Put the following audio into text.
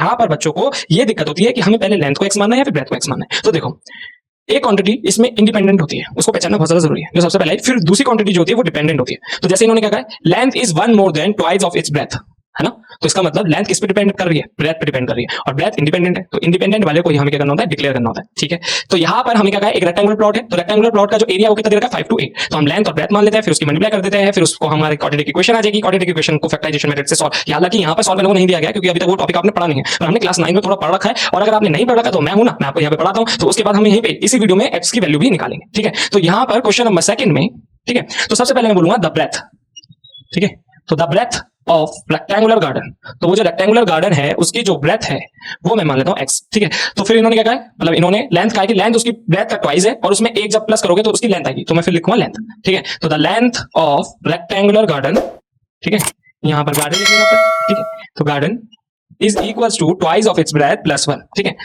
यहाँ पर बच्चों को ये दिक्कत होती है कि हमें पहले लेंथ को एक्स मानना है या फिर ब्रेथ को एक्स मानना है। तो देखो, एक क्वांटिटी इसमें इंडिपेंडेंट होती है, उसको पहचानना बहुत ज्यादा जरूरी है, जो सबसे पहले है। फिर दूसरी क्वांटिटी जो होती है वो डिपेंडेंट होती है। तो जैसे इन्होंने क्या कहा, length is 1 more than twice of its breath, है ना। तो इसका मतलब लेंथ किस पे डिपेंड कर रही है, ब्रेथ पे डिपेंड कर रही है, और ब्रेथ इंडिपेंडेंट है। तो इंडिपेंडेंट वाले को हमें क्या करना होता है, डिक्लेयर करना होता है, ठीक है। तो यहाँ पर हमें क्या कहा, एक रेक्टेंगुलर प्लॉट है, तो रेक्टेंगुलर प्लॉट का जो एरिया वो कितना दे रखा है, 5 to 8। तो हम लेंथ और ब्रेथ मान लेते हैं, फिर उसकी मल्टीप्लाई कर देते हैं, फिर उसको हमारे क्वाड्रेटिक इक्वेशन आ जाएगी। क्वाड्रेटिक इक्वेशन को फैक्टराइजेशन मेथड से सॉल्व, हालांकि यहाँ पर सॉल्व करने को नहीं दिया गया क्योंकि अभी तक वो टॉपिक आपने पढ़ा नहीं है, पर हमने क्लास 9 में थोड़ा पढ़ रखा है। और अगर आपने नहीं पढ़ रखा तो मैं हूं ना, मैं आपको यहाँ पे पढ़ाता हूँ। तो उसके बाद हम यहीं पे इसी वीडियो में एक्स की वैल्यू भी निकालेंगे, ठीक है। तो यहाँ पर क्वेश्चन नंबर सेकंड में, ठीक है, तो सबसे पहले मैं बोलूंगा द ब्रेथ, ठीक है। तो the breadth of rectangular garden, तो वो जो रेक्टेंगुलर गार्डन है उसकी जो ब्रेथ है वो मैं मान लेता हूं x, ठीक है। तो फिर इन्होंने क्या कहा, मतलब इन्होंने लेंथ कहा कि लेंथ उसकी ब्रेथ का ट्वाइस है, और उसमें एक जब प्लस करोगे तो उसकी लेंथ आएगी, तो मैं फिर लिखूंगा लेंथ, ठीक है। तो the length of rectangular garden, ठीक है, यहां पर गार्डन लिखेगा, ठीक है। तो garden is equals to twice of its breadth plus 1, ठीक है।